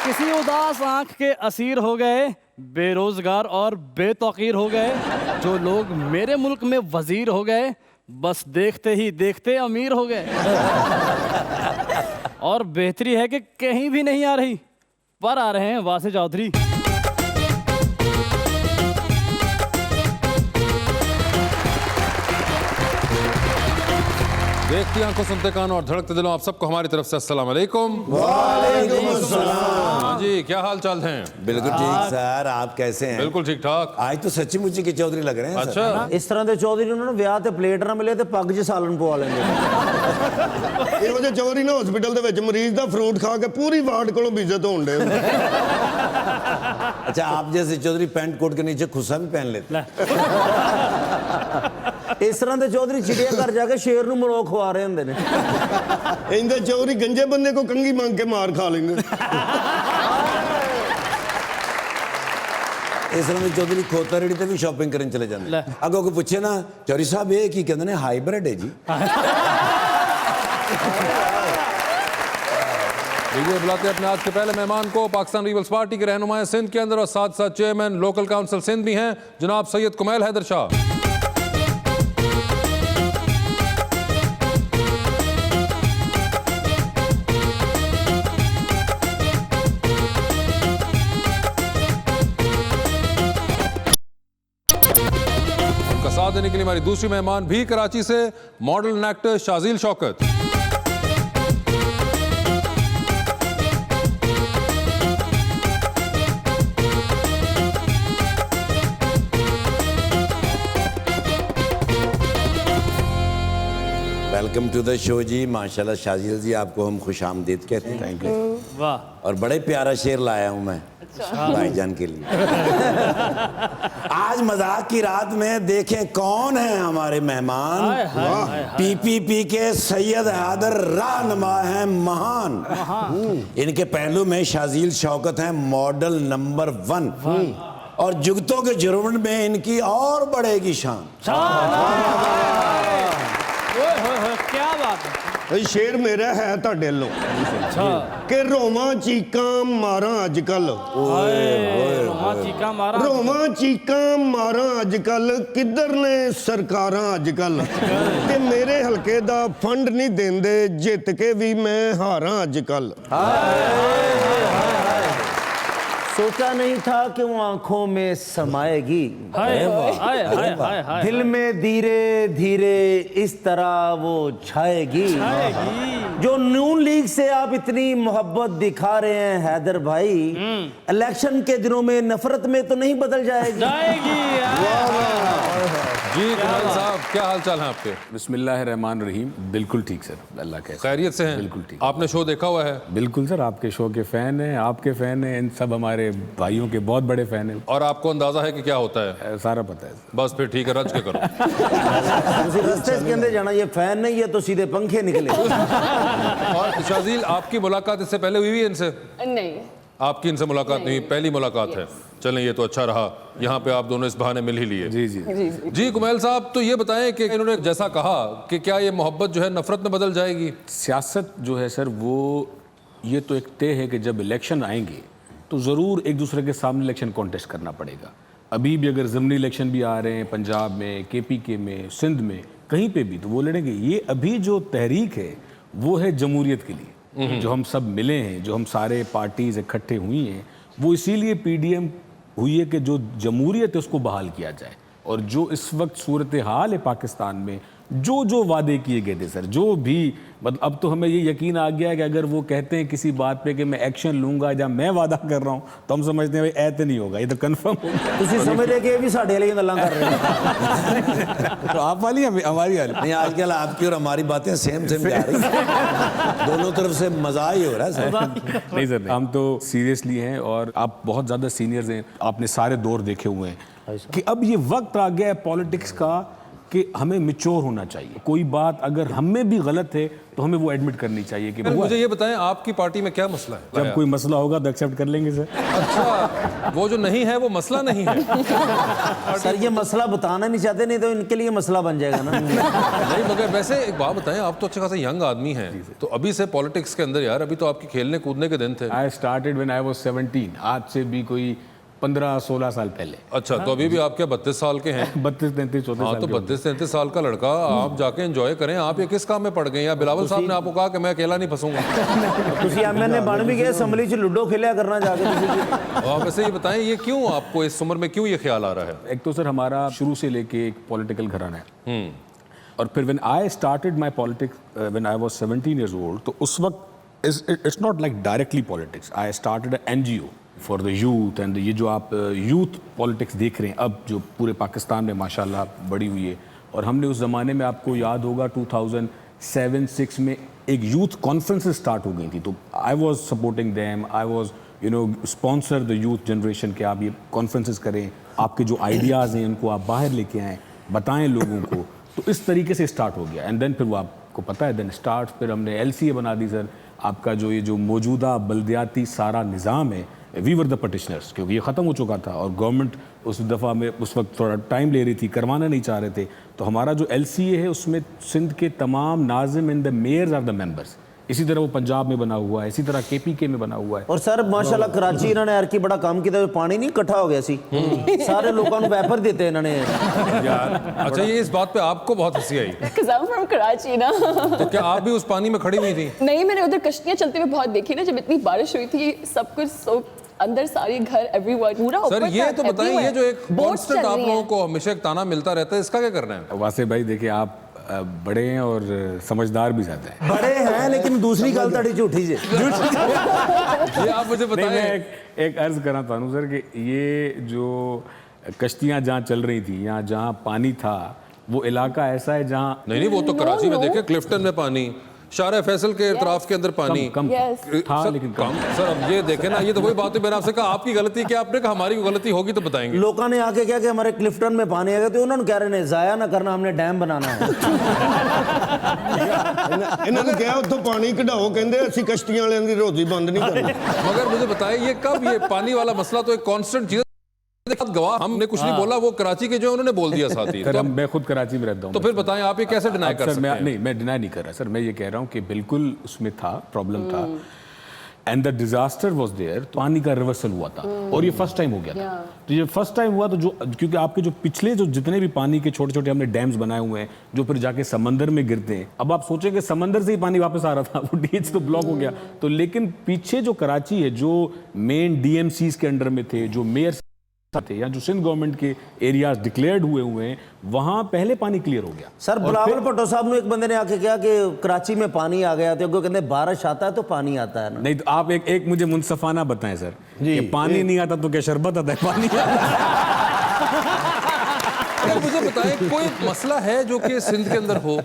किसी उदास आंख के असीर हो गए, बेरोजगार और बेतौकीर हो गए। जो लोग मेरे मुल्क में वजीर हो गए, बस देखते ही देखते अमीर हो गए। और बेहतरी है कि कहीं भी नहीं आ रही, पर आ रहे हैं वासे चौधरी। देखती आंखों, सुनते कानों और धड़कते दिलों, आप सबको हमारी तरफ से अस्सलाम वालेकुम। वालेकुम अस्सलाम। जी, क्या हाल चाल हैं? बिल्कुल ठीक सर, आप कैसे हैं? बिल्कुल ठीक ठाक। आज तो सच्ची मुच्ची के चौधरी लग रहे हैं। अच्छा, इस तरह ਦੇ ਚੌਧਰੀ ਨੂੰ ਨਾ ਵਿਆਹ ਤੇ ਪਲੇਟ ਨਾ ਮਿਲੇ ਤੇ ਪੱਗ 'ਚ ਸਾਲਨ ਪਵਾ ਲੈਂਦੇ। ਇਹੋ ਜਿਹੇ ਚੌਧਰੀ ਨਾ ਹਸਪੀਟਲ ਦੇ ਵਿੱਚ ਮਰੀਜ਼ ਦਾ ਫਰੂਟ ਖਾ ਕੇ ਪੂਰੀ ਵਾਰਡ ਕੋਲੋਂ ਬੇਇੱਜ਼ਤ ਹੋਣ ਡੇ। अच्छा, आप जैसे चौधरी पैंट कोट के नीचे खुस्सा भी पहन लेते हैं। ਇਸ ਤਰ੍ਹਾਂ ਦੇ ਚੌਧਰੀ ਚਿੜੀਆ ਘਰ ਜਾ ਕੇ ਸ਼ੇਰ ਨੂੰ ਮਰੋ ਖਵਾ ਰਹੇ ਹੁੰਦੇ ਨੇ। ਇਹਦੇ ਚੌਧਰੀ ਗੰਜੇ ਬੰਦੇ ਕੋ ਕੰਗੀ ਮੰਗ ਕੇ ਮਾਰ ਖਾ ਲੈਂਦੇ। इस तरह में चौधरी खोता रेडी ते भी शॉपिंग करने चले जाते हैं। अगो को पूछे ना, चौधरी साहब ये की कहते हैं हाइब्रिड है जी। लीजिए बुलाते हैं अपने आज के पहले मेहमान को। पाकिस्तान पीपल्स पार्टी के रहनुमाए सिंध के अंदर और साथ साथ चेयरमैन लोकल काउंसिल सिंध भी हैं, जनाब सैयद कुमैल हैदर शाह। साथ देने के लिए हमारी दूसरी मेहमान भी कराची से, model and actor Shajeel Shaukat. Welcome to the show जी। माशाल्लाह शाजील जी, आपको हम खुश आमदीद कहते हैं। Thank you. वाह, और बड़े प्यारा शेर लाया हूं मैं भाईजान के लिए। आज मजाक की रात में देखें कौन है हमारे मेहमान। पीपीपी के सैयद हैदर रहनुमा हैं महान। इनके पहलू में शाजील शौकत हैं मॉडल नंबर 1 और जुगतों के जुर्म में इनकी और बढ़ेगी शान। क्या बात है। ਇਹ ਸ਼ੇਰ ਮੇਰਾ ਹੈ ਤੁਹਾਡੇ ਵੱਲੋਂ ਕਿ ਰੋਵਾਂ ਚੀਕਾਂ ਮਾਰਾਂ ਅੱਜ ਕੱਲ। रोमा चीका मारा। ਰੋਵਾਂ ਚੀਕਾਂ ਮਾਰਾਂ ਅੱਜ ਕੱਲ, ਕਿੱਧਰ ਨੇ ਸਰਕਾਰਾਂ ਅੱਜ ਕੱਲ। ਤੇ ਮੇਰੇ ਹਲਕੇ ਦਾ ਫੰਡ ਨਹੀਂ ਦਿੰਦੇ, ਜਿੱਤ ਕੇ ਵੀ ਮੈਂ ਹਾਰਾਂ ਅੱਜ ਕੱਲ। सोचा नहीं था कि वो आंखों में समाएगी, दिल में धीरे धीरे इस तरह वो छाएगी। जो नून लीग से आप इतनी मोहब्बत दिखा रहे हैं हैदर भाई, इलेक्शन के दिनों में नफरत में तो नहीं बदल जाएगी। जी कुमैल साहब, क्या हाल चाल है आपके? बिस्मिल्लाहिर्रहमानिर्रहीम। बिल्कुल ठीक सर, अल्लाह का खैरियत से हैं? बिल्कुल ठीक। आपने शो देखा हुआ है? बिल्कुल सर, आपके शो के फैन हैं, आपके फैन हैं, इन सब हमारे भाइयों के बहुत बड़े फैन हैं। और आपको अंदाजा है कि क्या होता है? सारा पता है। बस फिर ठीक है, रच के करो। रस्ते के अंदर जाना, ये फैन नहीं है तो सीधे पंखे निकले। और शाजील, आपकी मुलाकात इससे पहले हुई है इनसे? नहीं, आपकी इनसे मुलाकात नहीं, पहली मुलाकात है। चलें, ये तो अच्छा रहा, यहाँ पे आप दोनों इस बहाने मिल ही लिए। जी जी जी कुमैल साहब, तो ये बताएं कि इन्होंने जैसा कहा कि क्या ये मोहब्बत जो है नफरत में बदल जाएगी? सियासत जो है सर, वो ये तो एक तय है कि जब इलेक्शन आएंगे तो ज़रूर एक दूसरे के सामने इलेक्शन कॉन्टेस्ट करना पड़ेगा। अभी भी अगर ज़मनी इलेक्शन भी आ रहे हैं पंजाब में, KPK में, सिंध में, कहीं पे भी, तो वो लड़ेंगे। ये अभी जो तहरीक है वो है जमहूरियत के लिए। जो हम सब मिले हैं, जो हम सारे पार्टीज इकट्ठे हुई हैं, वो इसीलिए PDM हुई है कि जो जमहूरियत है उसको बहाल किया जाए। और जो इस वक्त सूरत हाल है पाकिस्तान में, जो वादे किए गए थे सर, जो भी, मतलब अब तो हमें ये यकीन आ गया है कि अगर वो कहते हैं किसी बात पे कि मैं एक्शन लूंगा या मैं वादा कर रहा हूँ, तो हम समझते हैं भाई ऐसे नहीं होगा, ये तो कन्फर्म होगा। तुसी समझ रहे कि ये भी साढ़े वाली गल्लां कर रहे हैं। तो आप वाली हमारी वाली नहीं, आजकल आपकी और हमारी बातें सेम जा रही हैं। दोनों तरफ से मजा ही हो रहा है सर। नहीं सर, हम तो सीरियसली हैं और आप बहुत ज़्यादा सीनियर्स हैं, आपने सारे दौर देखे हुए हैं कि अब ये वक्त आ गया है पॉलिटिक्स का कि हमें मिच्योर होना चाहिए। कोई बात अगर हम में भी गलत है तो हमें वो एडमिट करनी चाहिए कि मुझे ये बताएं आपकी पार्टी में क्या मसला है? जब कोई मसला होगा तो एक्सेप्ट कर लेंगे सर। अच्छा, वो जो नहीं है वो मसला नहीं है। सर ये मसला बताना नहीं चाहते, नहीं तो इनके लिए मसला बन जाएगा ना। नहीं, मगर वैसे एक बात बताएं, आप तो अच्छे खासे यंग आदमी हैं, तो अभी से पॉलिटिक्स के अंदर यार, अभी तो आपके खेलने कूदने के दिन थे। I started when I was 17, आज से भी कोई 15-16 साल पहले। अच्छा, तो अभी भी आप क्या 32 साल के हैं? 32-33 34 हाँ, साल तो के 32-33 साल का लड़का, आप जाके एंजॉय करें। आप ये किस काम में पड़ गए? या बिलावल साहब ने आपको कहा कि मैं अकेला नहीं फंसूंगा? ਤੁਸੀਂ ਐਮਐਨਏ ਬਣ ਵੀ ਗਏ, ਅਸੈਂਬਲੀ 'ਚ ਲੁੱਡੋ ਖੇਲਿਆ करना जाके ਤੁਸੀਂ। आप वैसे ये बताएं, ये क्यों आपको इस उम्र में क्यों ये ख्याल आ रहा है? एक तो सर हमारा शुरू से लेके एक पॉलिटिकल घराना है, और फिर when I started my politics when I was 17 years old, तो उस वक्त it's not like directly politics. I started NGO for the youth, and ये जो आप यूथ पॉलिटिक्स देख रहे हैं अब जो पूरे पाकिस्तान में माशाल्लाह बड़ी हुई है, और हमने उस ज़माने में, आपको याद होगा 2007-6 में एक यूथ कॉन्फ्रेंसेस स्टार्ट हो गई थी, तो I was supporting them, I was sponsor the youth generation के आप ये कॉन्फ्रेंसेस करें, आपके जो आइडियाज़ हैं उनको आप बाहर लेके आएँ, बताएं लोगों को। तो इस तरीके से स्टार्ट हो गया, एंड देन फिर वो आपको पता है, देन स्टार्ट फिर हमने LCA बना दी सर। आपका जो ये जो मौजूदा बल्दियाती सारा निज़ाम है, वी वर द पटिशनर्स, क्योंकि ये ख़त्म हो चुका था और गवर्नमेंट उस दफ़ा में उस वक्त थोड़ा टाइम ले रही थी, करवाना नहीं चाह रहे थे। तो हमारा जो LCA है उसमें सिंध के तमाम नाज़िम and the mayors are the members. इसी तरह वो पंजाब में बना हुआ है, इसी तरह KPK में बना हुआ है। और सर माशाल्लाह कराची इन्होंने यार की बड़ा काम किया, पानी नहीं इकट्ठा हो गया सी, सारे लोगों को वैपर देते इन्होंने यार अच्छा, ये इस बात पे आपको बहुत हंसी आई? Because I'm from कराची ना। तो क्या आप भी उस पानी में खड़ी हुई थी? नहीं, मैंने उधर कश्तियाँ चलते हुए बहुत देखी ना, जब इतनी बारिश हुई थी, सब कुछ अंदर सारे घर एवरीवन पूरा ऊपर सर ये था, तो बताइए, ये जो एक boats कांस्टेंट चल आप रही लोगों हैं। को हमेशा एक ताना मिलता रहता है, इसका क्या करना है? वासे भाई देखिए, आप बड़े हैं और समझदार भी ज़्यादा हैं। बड़े हैं लेकिन दूसरी गल तड़ी झूठी जे। ये आप मुझे नहीं, बताएं। मैं एक अर्ज करना चाहता हूँ सर कि ये जो कश्तियाँ जहाँ चल रही थी या जहाँ पानी था, वो इलाका ऐसा है जहाँ नहीं, वो तो कराची में देखे, क्लिफ्टन में पानी, शारा फैसल के इतराफ के अंदर पानी कम Yes. था, सर, लेकिन कम। सर अब ये देखे ना, ये तो वही बात है, मैंने आपसे कहा आपकी गलती क्या, आपने कहा हमारी गलती होगी तो बताएंगे। लोगों ने आके क्या कि हमारे क्लिफ्टन में पानी आ गया, तो उन्होंने कह रहे ने जाया ना करना, हमने डैम बनाना है। ਇਹਨਾਂ ਨੇ ਕਿਹਾ ਉੱਥੋਂ ਪਾਣੀ ਕਢਾਓ, ਕਹਿੰਦੇ ਅਸੀਂ ਕਸ਼ਤੀਆਂ ਵਾਲਿਆਂ ਦੀ ਰੋਜ਼ੀ ਬੰਦ ਨਹੀਂ ਕਰਨੀ। मगर मुझे बताइए, ये कब, ये पानी वाला मसला तो एक कांस्टेंट चीज है। गवाह हमने कुछ नहीं बोला, वो कराची के जो है उन्होंने बोल दिया साथ ही। सर मैं खुद कराची में रहता हूँ। तो फिर बताएं, आप ये कैसे डिनाई कर सर सकते हैं? नहीं, मैं डिनाई नहीं कर रहा सर, मैं ये कह रहा हूँ कि बिल्कुल उसमें था, प्रॉब्लम था, and the disaster was there. पानी का रिवर्सल हुआ था और ये फर्स्ट टाइम हो गया था। तो ये फर्स्ट टाइम हुआ, तो जो क्योंकि आपके जो पिछले जो जितने भी पानी के छोटे छोटे हमने डैम्स बनाए हुए हैं जो फिर जाके समंदर में गिरते हैं, अब आप सोचेंगे समंदर से ही पानी वापस आ रहा था, वो डीएच तो ब्लॉक हो गया। तो लेकिन पीछे जो कराची है, जो मेन DMCs के अंडर में थे, जो मेयर थे या जो सिंध गवर्नमेंट के एरियाज डिक्लेयर्ड हुए हैं, वहां पहले पानी क्लियर हो गया। सर बिलावल भुट्टो साहब ने एक बंदे ने आके कहा कि कराची में पानी आ गया, तो कहते बारिश आता है तो पानी आता है ना। नहीं, तो आप एक मुझे मुनसफाना बताएं सर कि पानी नहीं आता तो क्या शरबत आता है? पानी क्या मुझे बताएं, कोई मसला है जो कि सिंध के अंदर हो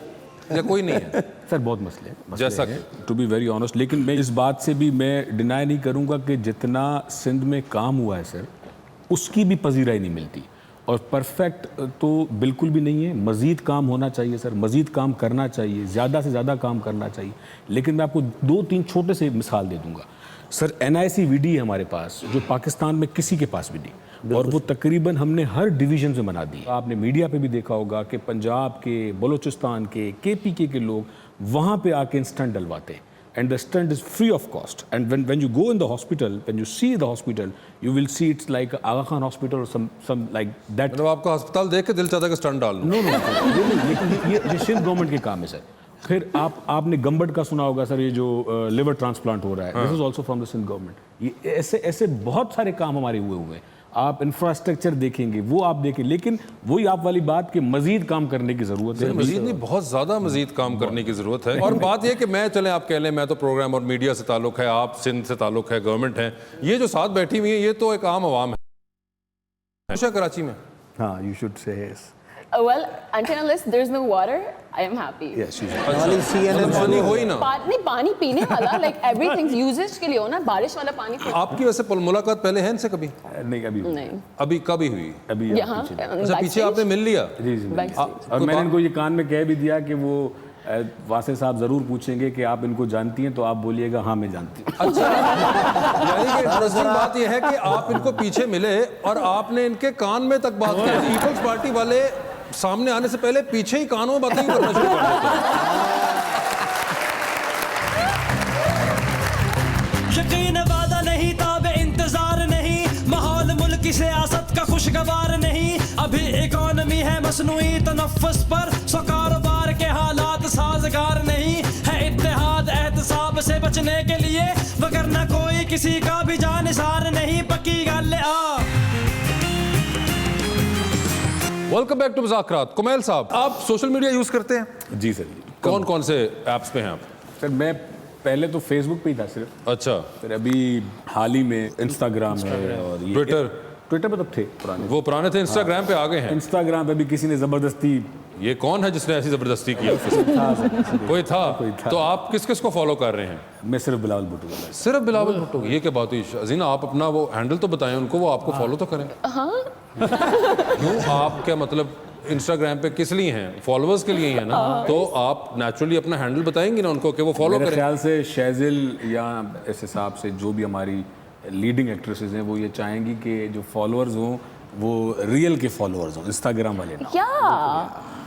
या कोई नहीं है? सर बहुत मसले हैं, जैसा टू बी वेरी ऑनेस्ट। लेकिन मैं इस बात से भी मैं डिनाई नहीं करूंगा कि जितना सिंध में काम हुआ है सर, उसकी भी पजीराई नहीं मिलती, और परफेक्ट तो बिल्कुल भी नहीं है। मज़ीद काम होना चाहिए सर, मज़ीद काम करना चाहिए, ज़्यादा से ज़्यादा काम करना चाहिए। लेकिन मैं आपको 2-3 छोटे से मिसाल दे दूंगा सर। NICVD है हमारे पास, जो पाकिस्तान में किसी के पास भी नहीं, और वो तकरीबन हमने हर डिवीज़न में बना दी। आपने मीडिया पे भी देखा होगा कि पंजाब के, बलूचिस्तान के, KPK के लोग वहाँ पे आके स्टंट डलवाते हैं, and the stunt is free of cost. And when you go in the hospital, when you see the hospital, you will see it's like Aga Khan Hospital or some like that. मतलब आपका अस्पताल देख के दिल चाहता है कि stunt डाल लूं। No, लेकिन ये सिंध गवर्नमेंट के काम है सर। फिर आपने गंबट का सुना होगा सर, ये जो लिवर ट्रांसप्लांट हो रहा है, this is also from the Sindh government. ये ऐसे बहुत सारे काम हमारे हुए हैं। आप इंफ्रास्ट्रक्चर देखेंगे, वो आप देखें, लेकिन वही आप वाली बात कि मजीद काम करने की जरूरत है। मजीद नहीं, बहुत ज्यादा मजीद काम करने की जरूरत है। और बात यह कि मैं, चलें आप कह लें मैं तो प्रोग्राम और मीडिया से ताल्लुक है, आप सिंध से ताल्लुक है, गवर्नमेंट है, ये जो साथ बैठी हुई है ये तो एक आम आवाम है कराची में। हाँ, you should say Well, until unless there's no water, I am happy. Yes, she's वाली CNN पानी हो ही ना। नहीं, पानी पीने वाला, like everything usage के लिए हो ना, बारिश वाला पानी पी- आपकी वैसे मुलाकात पहले है इनसे कभी? नहीं अभी नहीं, अभी कभी हुई? अभी यहाँ अच्छा, पीछे आपने मिल लिया? जी जी backstage। और मैंने इनको ये कान में कह भी दिया कि वो वासे साहब जरूर पूछेंगे कि आप इनको जानती हैं, तो आप बोलिएगा हाँ मैं जानती हूँ। अच्छा, यानी कि इंटरेस्टिंग बात यह है कि आप इनको पीछे मिले और आपने इनके कान में तक बात की। पीपल्स पार्टी वाले सामने आने से पहले पीछे ही कानों में बातें ही करना शुरू कर देते हैं। यकीन वादा नहीं, ताबे इंतजार नहीं, माहौल मुल्क की सियासत का खुशगवार नहीं, अभी इकोनॉमी है मसनूई तनफ्फुस पर, सो कारोबार के हालात साजगार नहीं है, इत्तेहाद एहतसाब से बचने के लिए, वगरना कोई किसी का भी जानिसार नहीं, पक्की गल आ। Welcome back to Muzakrat. Kumail साहब, आप सोशल मीडिया यूज करते हैं? जी सर। कौन कौन से एप्स पे हैं आप? सर मैं पहले तो फेसबुक पे ही था सिर्फ, अच्छा, फिर अभी हाल ही में इंस्टाग्राम है और ये ट्विटर पे तब थे पुराने, वो पुराने थे, इंस्टाग्राम पे आ गए हैं। इंस्टाग्राम पे भी किसी ने जबरदस्ती ये कौन है जिसने ऐसी जबरदस्ती की? कोई था? तो आप किस किस को फॉलो कर रहे हैं? मैं सिर्फ बिलावल भुट्टो का। सिर्फ बिलावल भुट्टो? ये क्या बात हुई अजीना, आप अपना वो हैंडल तो बताएं उनको, वो आपको फॉलो तो करें। क्यों, आप क्या मतलब इंस्टाग्राम पे किस लिए हैं? फॉलोअर्स के लिए ही है ना? तो आप नेचुरली अपना हैंडल बताएंगे ना उनको कि वो फॉलो मेरे करें। ख्याल से शैजिल या इस हिसाब से जो भी हमारी लीडिंग एक्ट्रेसेस हैं वो ये चाहेंगी कि जो फॉलोअर्स हों वो रियल के फॉलोअर्स हों, इंस्टाग्राम वाले ना। क्या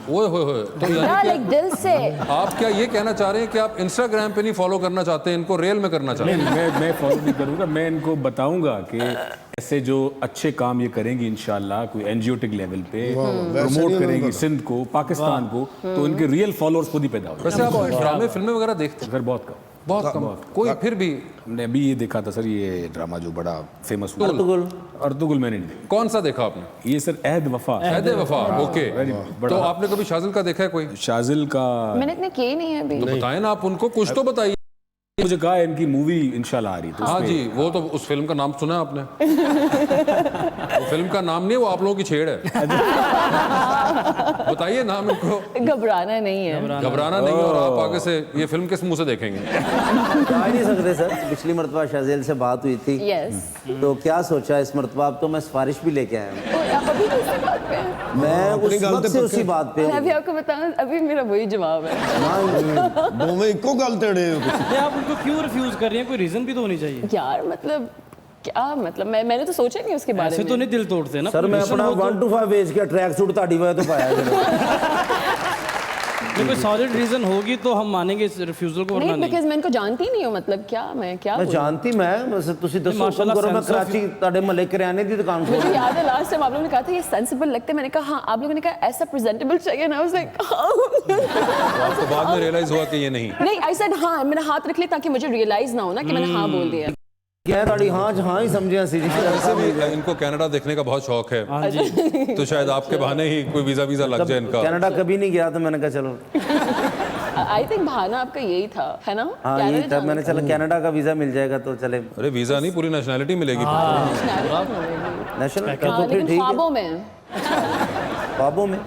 ओए होए होए, तो क्या यानी लाइक दिल से कि आप क्या ये कहना चाह रहे हैं कि आप इंस्टाग्राम पे नहीं फॉलो करना चाहते, इनको रियल में करना चाहते हैं? नहीं, मैं फॉलो नहीं करूँगा, मैं इनको बताऊंगा कि ऐसे जो अच्छे काम ये करेंगी इंशाल्लाह कोई एनजीओटिक लेवल पे प्रमोट करेंगी सिंध को, पाकिस्तान को, तो इनके रियल फॉलोअर्स खुद ही पैदा हो वैसे आप ड्रामे फिल्में वगैरह देखते हैं? सर बहुत कम। बहुत कम। कोई फिर भी हमने अभी ये देखा था सर, ये ड्रामा जो बड़ा फेमस हुआ, अर्तुगरुल। अर्तुगरुल मैंने नहीं देखा। कौन सा देखा आपने? ये सर अहद वफा। अहद वफा, ओके। बड़ा- तो आपने कभी शाजिल का देखा है कोई? शाजिल का मैंने इतने किए नहीं है अभी। तो बताएं ना आप उनको, कुछ तो बताइए। मुझे कहा है इनकी मूवी इंशाल्लाह आ रही है, तो हाँ जी, वो तो उस फिल्म का नाम सुना है आपने? वो फिल्म का नाम नहीं है, वो आप लोगों की छेड़ है। बताइए नाम इनको। घबराना नहीं है। घबराना नहीं, और आप आगे से ये फिल्म किस मुंह से देखेंगे? आ नहीं सकते सर। पिछली मरतबा शाजिल से बात हुई थी, यस, तो क्या सोचा इस मरतबा? अब तो मैं सिफारिश भी लेके आया हूँ। तो आप अभी भी उसी बात पे हैं? मैं उस गल वक्त ते से पक्के। उसी बात पे मैं हूँ। अभी आपको बताऊं, अभी मेरा वही जवाब है। दोवें इको गल तेड़े हो ये आप उनको क्यों रिफ्यूज कर रही हैं? कोई रीजन भी तो होनी चाहिए। यार मतलब क्या मतलब, मैंने तो सोचा नहीं उसके बारे ऐसे में। तो नहीं दिल तोड़ते ना। सर मैं Position अपना हो तो- 1 to 5 बेच के ट्रैक सूट ताड़ी हुआ तो पाया नहीं, कोई सॉलिड रीजन होगी तो हम मानेंगे इस रिफ्यूजल को, वरना नहीं, नहीं। बिकॉज मैं इनको जानती नहीं हूँ, मतलब क्या मैं क्या मैं बोलूं? जानती मैं बस तुसी दसो माशाल्लाह करो मैं sense of- कराची ताड़े महल्ले किराने दी दुकान खोल मुझे याद है लास्ट टाइम आप लोगों ने कहा था ये सेंसिबल लगते हैं, मैंने कहा हाँ, आप लोगों ने कहा ऐसा प्रेजेंटेबल चाहिए ना, उस लाइक आपको बाद में रियलाइज हुआ कि ये नहीं। नहीं, आई सेड हाँ, मैंने हाथ रख लिया ताकि मुझे रियलाइज ना हो ना कि मैंने हाँ बोल दिया। क्या ताड़ी हाँ ही समझे सी जी। वैसे भी इनको कनाडा देखने का बहुत शौक है, हाँ जी। तो शायद आपके बहाने ही कोई वीजा लग जाए इनका। कनाडा कभी नहीं गया तो मैंने कहा चलो। आई थिंक बहाना आपका यही था, है ना? हाँ कनाडा ये था, जाना मैंने चला कनाडा का वीजा मिल जाएगा तो चले। अरे वीजा नहीं, पूरी नेशनैलिटी मिलेगी। नेशनल हाँ, तो फिर लेकिन ठीक है। ख्वाबों में ख्वाबों में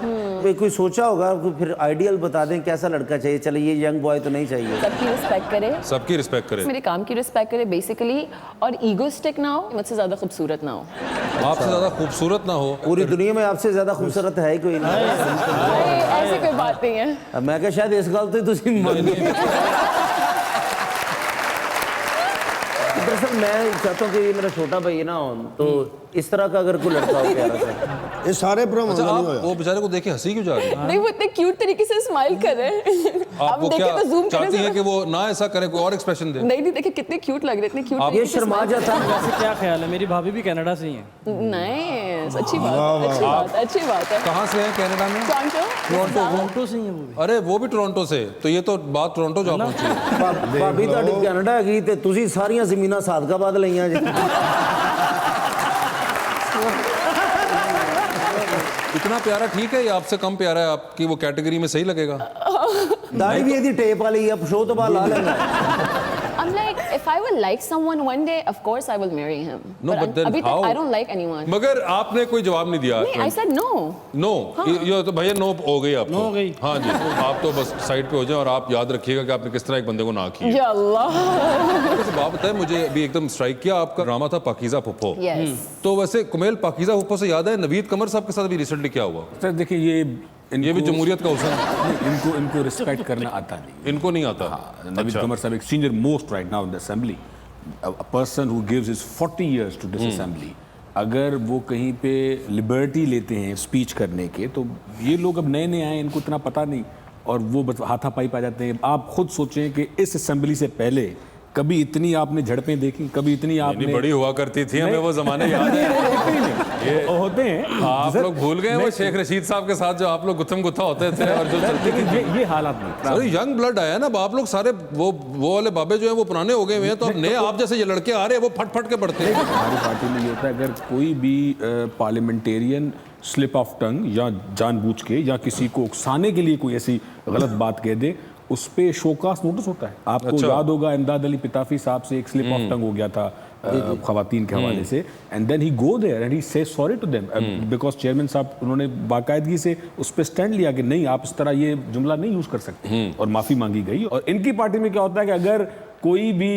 कोई सोचा होगा, कोई फिर आइडियल बता दें कैसा लड़का चाहिए। चले ये यंग बॉय तो नहीं चाहिए। सबकी रिस्पेक्ट करे, सबकी रिस्पेक्ट करे, मेरे काम की रिस्पेक्ट करे बेसिकली, और ईगोस्टिक ना हो, मुझसे ज्यादा खूबसूरत ना हो। आपसे ज्यादा खूबसूरत ना हो। पूरी दुनिया में आपसे ज्यादा खूबसूरत है ही कोई नहीं। ऐसी कोई बात नहीं है। अब मैं क्या शायद इस गल तो तुसी दरअसल मैं चाहता हूँ कि ये मेरा छोटा भाई है ना, तो इस तरह का अगर कोई लड़का हो प्यारा सा। ये सारे भरावां अच्छा, दा आप नहीं होया। वो बेचारे को देखे हंसी क्यों जा रही है? नहीं, वो इतने क्यूट तरीके से स्माइल कर रहे हैं। आप वो देखें क्या तो जूम चाहती हैं करें। कि वो ना ऐसा करे, कोई और एक्सप्रेशन दे? नहीं, देखे कितने क्यूट लग रहे, इतने क्यूट आप ये शर्मा जाता है। वैसे क्या ख्याल है? मेरी भाभी भी कनाडा से ही है। नहीं, अच्छी बात है, अच्छी बात है, अच्छी बात है। कहाँ से हैं कनाडा में? टोरंटो से ही है वो भी। अरे वो भी टोरंटो से, तो ये तो बात टोरंटो जा पहुंची है। भाभी ਤੁਹਾਡੀ ਕੈਨੇਡਾ ਹੈਗੀ ਤੇ ਤੁਸੀਂ ਸਾਰੀਆਂ ਜ਼ਮੀਨਾਂ ਸਾਦਕਾਬਾਦ ਲਈਆਂ ਜੀ। इतना प्यारा ठीक है, या आपसे कम प्यारा है? आपकी वो कैटेगरी में सही लगेगा? ਦਾੜੀ ਵੀ ਇਹਦੀ ਟੇਪ ਵਾਲੀ ਆ, ਸ਼ੋਅ ਤੋਂ ਬਾਅਦ ਲਾ ਲੈਣਾ। I'm like, if if I will like someone one day, of course I will marry him. No, but then अभी how? तक I don't like anyone. मगर आपने कोई जवाब नहीं दिया। नहीं, I said no. नो, ये तो भैया नो हो गई आपको। नो हो गई। हाँ जी, आप तो बस साइड पे हो जाए और आप याद रखिएगा कि आपने किस तरह एक बंदे को ना किया। या अल्लाह। वैसे बात बताए, मुझे अभी एकदम स्ट्राइक किया आपका ड्रामा था पाकीज़ा फुप्पो। Yes. तो वैसे कुमेल, पाकीज़ा फुप्पो से याद है नवीद कमर साहब के साथ अभी रिसेंटली क्या हुआ? सर देखिए ये भी जमहूरियत का हुस्न। इनको रिस्पेक्ट करना आता नहीं। इनको नहीं आता। नवीद कमर साहब एक senior most right now in the assembly, a person who gives his 40 years to this assembly, अगर वो कहीं पे लिबर्टी लेते हैं स्पीच करने के, तो ये लोग अब नए नए आए, इनको इतना पता नहीं और वो बस हाथापाई पा जाते हैं। आप खुद सोचें कि इस असेंबली से पहले कभी इतनी आपने झड़पें देखी, कभी इतनी आपने बड़ी हुआ करती थी, हमें वो जमाने याद है। ये होते हैं आप लोग भूल गए वो शेख रशीद साहब के साथ जो आप लोग गुत्थम गुत्था होते थे और जो चलती थी। ये हालात नहीं। अरे यंग ब्लड आया ना, आप लोग सारे वो वाले बाबे जो है वो पुराने हो गए हुए हैं, तो अब नए आप जैसे ये लड़के आ रहे हैं वो फट फट के बढ़ते हैं। हमारी पार्टी में ये होता है, अगर कोई भी पार्लियामेंटेरियन स्लिप ऑफ टंग या जानबूझ के या किसी को उकसाने के लिए कोई ऐसी गलत बात कह दे, उस पे शोकास नोटिस होता है। आपको अच्छा। याद होगा इमदाद अली पिताफी साहब से एक स्लिप ऑफ टंग हो गया था खवातीन के हवाले से, and then he go there and he say sorry to them because chairman साहब उन्होंने बाकायदगी से उस पर स्टैंड लिया कि नहीं, आप इस तरह ये जुमला नहीं यूज कर सकते, और माफी मांगी गई। और इनकी पार्टी में क्या होता है कि अगर कोई भी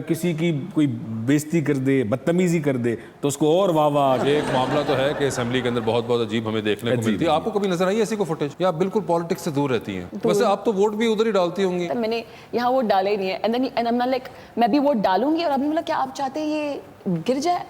किसी की कोई बेइज्जती कर दे, बदतमीजी कर दे, तो उसको और वाह वाह। एक मामला तो है कि असेंबली के अंदर बहुत बहुत अजीब हमें देखने को मिलती है। आपको कभी नजर आई ऐसी को फुटेज, या आप बिल्कुल पॉलिटिक्स से दूर रहती हैं? वैसे आप तो वोट भी उधर ही डालती होंगी। मैंने यहाँ वोट डाले ही नहीं है, एंड आई एम लाइक मैं भी वोट डालूंगी, और आपने बोला क्या आप चाहते हैं ये गिर जाए,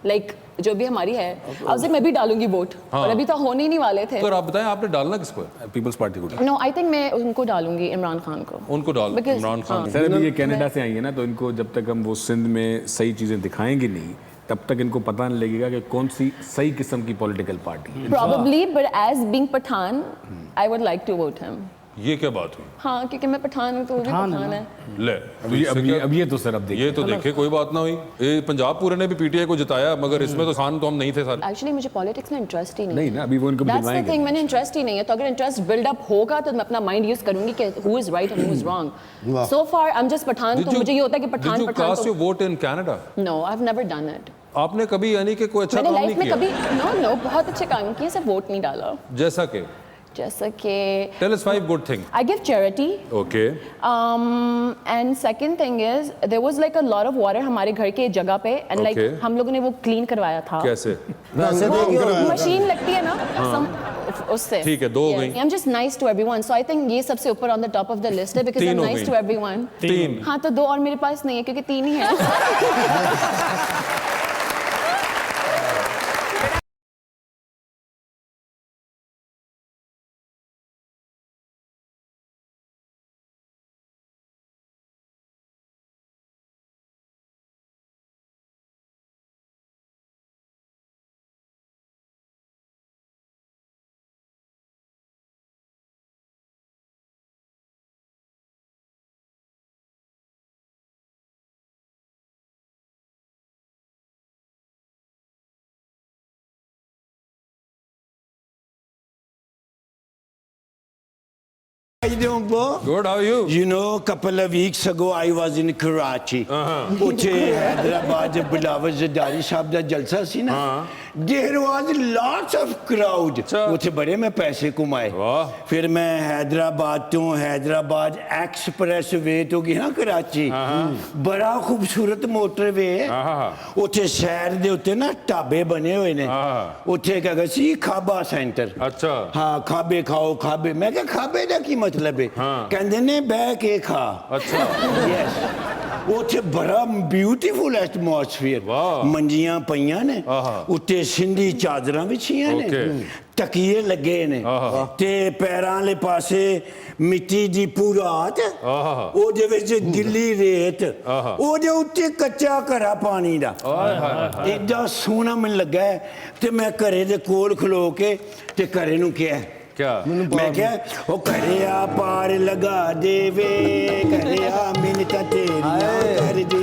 लाइक जो भी हमारी है, अब मैं भी डालूंगी वोट, और अभी तो होने ही नहीं वाले थे। तो आप बताएं आपने डालना किसको है? पीपल्स पार्टी को। नो, आई थिंक मैं उनको डालूंगी, इमरान खान को। उनको डाल इमरान खान। सर अभी ये कनाडा से आई है ना, तो इनको जब तक हम वो सिंध में सही चीजें दिखाएंगे नहीं, तब तक इनको पता नहीं लगेगा कि कौन सी सही किस्म की पॉलिटिकल पार्टी है। Probably, but as being Pathan, I would like to vote him. ये क्या बात हुई? हाँ, क्योंकि मैं पठान हूँ तो वो भी पठान है। ले अब ये तो सर अब देखिए, ये तो देखिए कोई बात ना हुई। ये पंजाब पूरे ने भी पीटीआई को जिताया, मगर इसमें तो खान तो हम नहीं थे सारे। एक्चुअली मुझे पॉलिटिक्स में इंटरेस्ट ही नहीं ना, अभी वो इनको That's the बुलवाएंगे। thing, मैंने इंटरेस्ट ही नहीं है। तो अगर इंटरेस्ट बिल्ड अप होगा तो मैं अपना माइंड यूज करूंगी कि who is right and who is wrong. So far I'm just Pathan, तो मुझे ये होता है कि Pathan Did you Pathan cast your vote in Canada? No, I've never done it. आपने कभी यानी कि कोई अच्छा मैंने काम नहीं लाइफ में किया? कभी no बहुत अच्छे काम किए, सिर्फ वोट नहीं डाला। जैसा कि जैसा कि Tell us 5 good things. I give charity. Okay. And second thing is there was like a lot of water हमारे घर के जगह पे, and like Okay. हम लोगों ने वो क्लीन करवाया था। कैसे? वो मशीन लगती है ना, उससे। ठीक है, 2 हो गई। I'm just nice to everyone, so I think ये सबसे ऊपर on the top of the list है, because 3 I'm हो nice गई। to everyone। 3। हाँ, तो 2 और मेरे पास नहीं है क्योंकि 3 ही है। How you doing, bro? Good, how are you? You know, a couple of weeks ago, I was in Karachi. ਉੱਥੇ हैदराबाद जब बिलावल जरदारी साहब ਦਾ ਜਲਸਾ ਸੀ ਨਾ, there was lots of crowd. ਉੱਥੇ ਬੜੇ ਮੈਂ ਪੈਸੇ ਕਮਾਏ। ਵਾਹ। ਫਿਰ ਮੈਂ हैदराबाद ਤੋਂ हैदराबाद एक्सप्रेस वे ਤੋਂ ਗਿਆ कराची। ਬੜਾ ਖੂਬਸੂਰਤ ਮੋਟਰਵੇ ਹੈ। ਉੱਥੇ ਸ਼ਹਿਰ ਦੇ ਉੱਤੇ ਨਾ ਢਾਬੇ ਬਣੇ ਹੋਏ ਨੇ। ਉੱਥੇ ਇੱਕ ਹੈਗਾ ਸੀ ਖਾਬਾ ਸੈਂਟਰ। अच्छा। हाँ, खाबे खाओ खाबे। मैं क्या खाबे का की मतलब है? कहते ने बह के खा। अच्छा। यस। ਉੱਥੇ ਬੜਾ ਬਿਊਟੀਫੁਲ ਐਟਮੋਸਫੀਅਰ, ਮੰਜੀਆਂ ਪਈਆਂ ਨੇ, ਉੱਤੇ ਸਿੰਧੀ ਚਾਦਰਾਂ ਵਿਛੀਆਂ ਨੇ, ਤਕੀਏ ਲੱਗੇ ਨੇ, ਤੇ ਪੈਰਾਂ ਵਾਲੇ ਪਾਸੇ ਮਿੱਟੀ ਦੀ ਪੁਰਾਤ, ਉਹਦੇ ਵਿੱਚ ਗਿੱਲੀ ਰੇਤ, ਉਹਦੇ ਉੱਤੇ ਕੱਚਾ ਘੜਾ ਪਾਣੀ ਦਾ। ਏਡਾ ਸੋਹਣਾ ਮੈਨੂੰ ਲੱਗਾ ਤੇ ਮੈਂ ਘਰੇ ਦੇ ਕੋਲ ਖਲੋ ਕੇ ਤੇ ਘਰੇ ਨੂੰ ਕਿਹਾ क्या? मैं क्या वो करिया पार लगा देवे, करिया मिन्नतां तेरियां कर दे,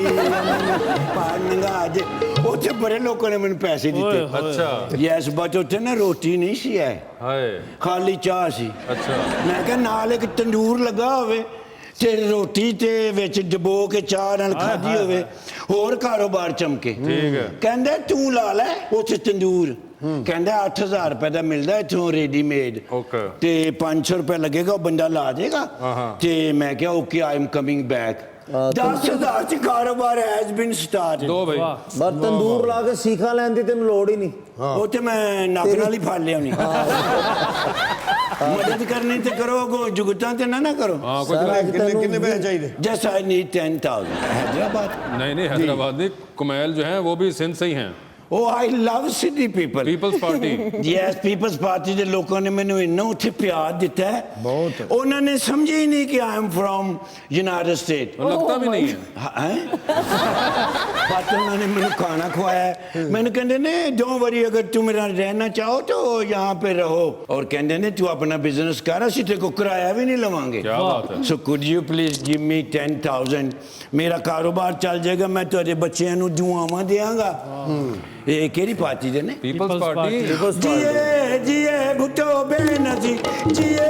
पार लगा दे। ਉੱਥੇ ਬੜੇ ਲੋਕਾਂ ਨੇ ਮੈਨੂੰ ਪੈਸੇ ਦਿੱਤੇ। अच्छा। ਯੈਸ, ਬਟ ਉੱਥੇ ਨਾ ਰੋਟੀ ਨਹੀਂ ਸੀ ਹੈ, हाय। ਖਾਲੀ ਚਾਹ ਸੀ। अच्छा। ਮੈਂ ਕਿਹਾ ਨਾਲ ਇੱਕ ਤੰਦੂਰ ਲੱਗਾ ਹੋਵੇ ਤੇ ਰੋਟੀ ਤੇ ਵਿੱਚ ਡਬੋ ਕੇ ਚਾਹ ਨਾਲ ਖਾਧੀ ਹੋਵੇ, ਹੋਰ ਕਾਰੋਬਾਰ ਚਮਕੇ। ਠੀਕ ਹੈ। ਕਹਿੰਦੇ ਤੂੰ ਲਾ ਲੈ ਉੱਥੇ ਤੰਦੂਰ, ਕਹਿੰਦਾ 8000 ਰੁਪਏ ਦਾ ਮਿਲਦਾ ਇੱਥੋਂ ਰੈਡੀਮੇਡ, Okay. ਤੇ 500 ਰੁਪਏ ਲੱਗੇਗਾ, ਉਹ ਬੰਦਾ ਲਾ ਦੇਗਾ। ਤੇ ਮੈਂ ਕਿਹਾ okay I am coming back. 10,000 ਚ ਕਾਰੋਬਾਰ ਹੈਜ਼ ਬੀਨ ਸਟਾਰਟ। दो भाई ਪਰ ਤੰਦੂਰ ਲਾ ਕੇ ਸੀਖਾਂ ਲੈਣ ਦੀ ਤੈਨੂੰ ਲੋੜ ਹੀ ਨਹੀਂ। ਉਹ ਤੇ ਮੈਂ ਨੱਕ ਨਾਲ ਹੀ ਫੜ ਲਿਆ ਨਹੀਂ। ਮਦਦ ਕਰਨੀ ਤੇ ਕਰੋ, ਕੋ ਜੁਗਤਾਂ ਤੇ ਨਾ ਕਰੋ। हाँ कुछ ਕਿੰਨੇ ਪੈਸੇ ਚਾਹੀਦੇ? Just I need 10,000 Hyderabad. नहीं हैदराबाद नहीं, कुमैल जो है वो भी सिंध से ही हैं। Oh, I love city people. People's Party Yes, People's Party ਦੇ ਲੋਕਾਂ ਨੇ ਮੈਨੂੰ ਇੰਨਾ ਉੱਥੇ ਪਿਆਰ ਦਿੱਤਾ ਹੈ, ਬਹੁਤ। ਉਹਨਾਂ ਨੇ ਸਮਝਿਆ ਹੀ ਨਹੀਂ ਕਿ I am from United States। लगता भी नहीं है। ਬਾਤ ਉਹਨਾਂ ਨੇ ਮੈਨੂੰ ਖਾਣਾ ਖਵਾਇਆ ਹੈ। ਮੈਨੂੰ ਕਹਿੰਦੇ ਨੇ ਡੋਂਟ ਵਰੀ, ਅਗਰ ਤੂੰ ਮੇਰਾ ਰਹਿਣਾ ਚਾਹੋ ਤਾਂ यहाँ पे रहो, और ਕਹਿੰਦੇ ਨੇ ਤੂੰ ਆਪਣਾ ਬਿਜ਼ਨਸ ਕਰ, ਅਸੀਂ ਤੇ ਕੋ ਕਿਰਾਇਆ ਵੀ ਨਹੀਂ ਲਵਾਂਗੇ। क्या बात है। So could you please give me 10,000? ਮੇਰਾ ਕਾਰੋਬਾਰ ਚੱਲ ਜਾਏਗਾ, ਮੈਂ ਤੁਹਾਡੇ ਬੱਚਿਆਂ ਨੂੰ ਦੁਆਵਾਂ ਦਿਆਂਗਾ। ਇਹ ਕਿਹੜੀ ਪਾਰਟੀ ਦੇ ਨੇ? पीपल्स पार्टी ਜੀਏ ਜੀਏ ਭੁੱਟੋ ਬੇਨਜ਼ੀ, ਜੀਏ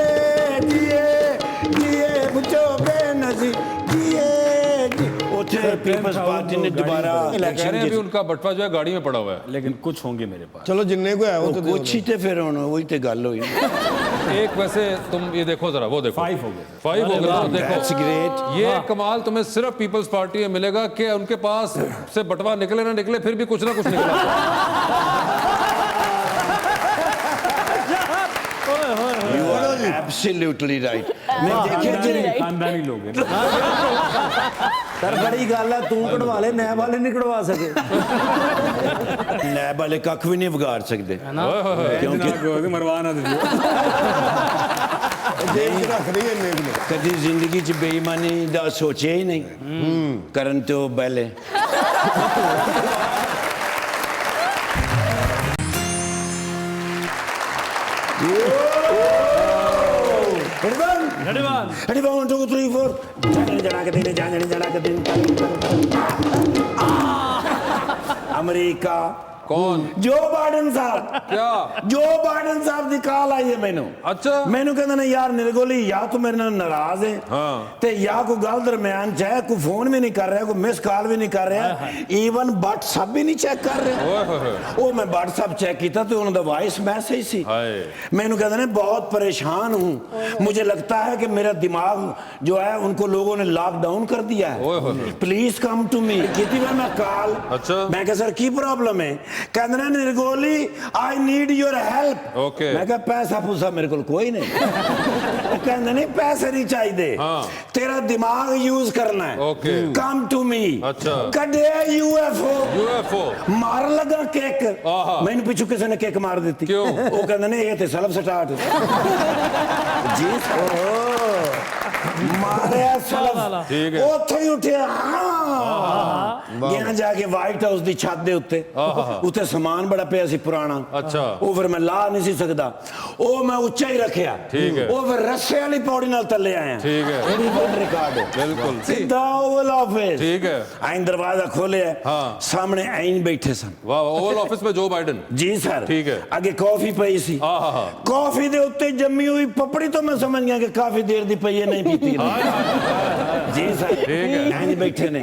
ਜੀਏ ਜੀਏ ਭੁੱਟੋ ਬੇਨਜ਼ੀ, ਜੀਏ ਜੀ। ਉੱਥੇ ਪੀਪਲਸ ਪਾਰਟੀ ਨੇ ਦੁਬਾਰਾ कह रहे ਇਲੈਕਸ਼ਨ हैं अभी उनका बटवा जो है गाड़ी में पड़ा हुआ है। लेकिन कुछ होंगे मेरे पास। ਚਲੋ ਜਿੰਨੇ ਕੋ ਹੈ ਉਹ ਤਾਂ ਕੁਛ ਹੀ ਤੇ ਫਿਰ ਹੁਣ ਉਹੀ ਤੇ ਗੱਲ ਹੋਈ। एक वैसे तुम ये देखो जरा, वो देखो 5 हो गए। 5 हो गए। तो That's देखो great। ये कमाल तुम्हें सिर्फ पीपल्स पार्टी में मिलेगा कि उनके पास से बटवा निकले ना निकले, फिर भी कुछ ना कुछ निकला। You are absolutely right। ਮੈਂ ਦੇਖਿਆ ਜਿਹੜੇ खानदानी लोग हैं। ਪਰ ਬੜੀ ਗੱਲ ਹੈ, ਤੂੰ ਕਢਵਾ ਲੈ, ਨੈਬ ਵਾਲੇ ਨਹੀਂ ਕਢਵਾ ਸਕੇ। ਨੈਬ ਵਾਲੇ ਕੱਖ ਵੀ ਨਹੀਂ ਵਿਗਾੜ ਸਕਦੇ, ਕਿਉਂਕਿ मरवाना ਦੇਖ ਕੇ ਰੱਖ ਰਹੀ ਇੰਨੇ ਕੁ। ਕਦੀ ਜ਼ਿੰਦਗੀ 'ਚ ਬੇਈਮਾਨੀ ਦਾ ਸੋਚਿਆ ਹੀ ਨਹੀਂ ਕਰਨ ਤੋਂ ਪਹਿਲੇ। Ready, 1, 2, 3, 4। अमेरिका कौन? जो बाइडन साहब। क्या? जो बाइडन साहब ਦੀ ਕਾਲ ਆਈ ਹੈ ਮੈਨੂੰ। अच्छा। ਮੈਨੂੰ ਕਹਿੰਦੇ ਨੇ ਯਾਰ ਨਿਰਗੋਲੀ, ਜਾਂ ਤੂੰ ਮੇਰੇ ਨਾਲ ਨਾਰਾਜ਼ ਹੈ ਤੇ ਜਾਂ ਕੋਈ ਗੱਲ ਦਰਮਿਆਨ ਚ ਹੈ, ਕੋਈ ਫੋਨ ਵੀ ਨਹੀਂ ਕਰ ਰਿਹਾ, ਕੋਈ ਮਿਸ ਕਾਲ ਵੀ ਨਹੀਂ ਕਰ ਰਿਹਾ, ਈਵਨ WhatsApp ਵੀ ਨਹੀਂ ਚੈੱਕ ਕਰ ਰਿਹਾ। ਉਹ ਮੈਂ WhatsApp ਚੈੱਕ ਕੀਤਾ ਤੇ ਉਹਨਾਂ ਦਾ ਵੌਇਸ ਮੈਸੇਜ ਸੀ। मैंने कहते हैं बहुत परेशान हूँ, मुझे लगता है कि मेरा दिमाग जो है उनको लोगों ने लॉकडाउन कर दिया है, प्लीज कम टू मी। की मैं कॉल। अच्छा। मैं कहा सर की प्रॉब्लम है? कहते हैं निर्गोली I need your help. Okay. मैं कहा पैसा पूसा मेरे को कोई नहीं। कहते नहीं पैसे नहीं चाहिए, तेरा दिमाग यूज करना है। ओके। Come to me. अच्छा। कड़े UFO मार लगा केक, आहा। मैंने पिछू किसी ने केक मार दी। क्यों? वो कहते ने ये ते सेल्फ स्टार्ट जी मारे सेल्फ। ठीक है। ਉੱਥੇ ਹੀ ਉੱਠਿਆ ਗਿਆ ਜਾ ਕੇ ਵਾਈਟ ਹਾਊਸ ਦੀ ਛੱਤ ਦੇ ਉੱਤੇ। ਉੱਥੇ ਸਮਾਨ ਬੜਾ ਪਿਆ ਸੀ ਪੁਰਾਣਾ। ਅੱਛਾ। ਉਹ ਫਿਰ ਮੈਂ ਲਾ ਨਹੀਂ ਸੀ ਸਕਦਾ, ਉਹ ਮੈਂ ਉੱਚਾ ਹੀ ਰੱਖਿਆ। ਠੀਕ ਹੈ। ਉਹ ਫਿਰ ਰੱਸੇ ਵਾਲੀ ਪੌੜੀ ਨਾਲ ਥੱਲੇ ਆਇਆ। ਠੀਕ ਹੈ। ਇਹ ਵੀ ਵਰਲਡ ਰਿਕਾਰਡ ਹੈ। बिल्कुल ਸਿੱਧਾ ओवल ऑफिस। ठीक है। ਆਇਨ ਦਰਵਾਜ਼ਾ ਖੋਲਿਆ, ਸਾਹਮਣੇ ਆਇਨ ਬੈਠੇ ਸਨ। वाह, ओवल ऑफिस में जो बाइडन। ਜੀ ਸਰ। ਠੀਕ ਹੈ। ਅੱਗੇ ਕਾਫੀ ਪਈ ਸੀ, ਕਾਫੀ ਦੇ ਉੱਤੇ ਜੰਮੀ ਹੋਈ ਪਪੜੀ ਤੋਂ ਮੈਂ ਸਮਝ ਗਿਆ ਕਿ ਕਾਫੀ ਦੇਰ ਦੀ ਪਈ ਹੈ, ਨਹੀਂ ਪੀਤੀ जी सर। ठीक बैठे ने,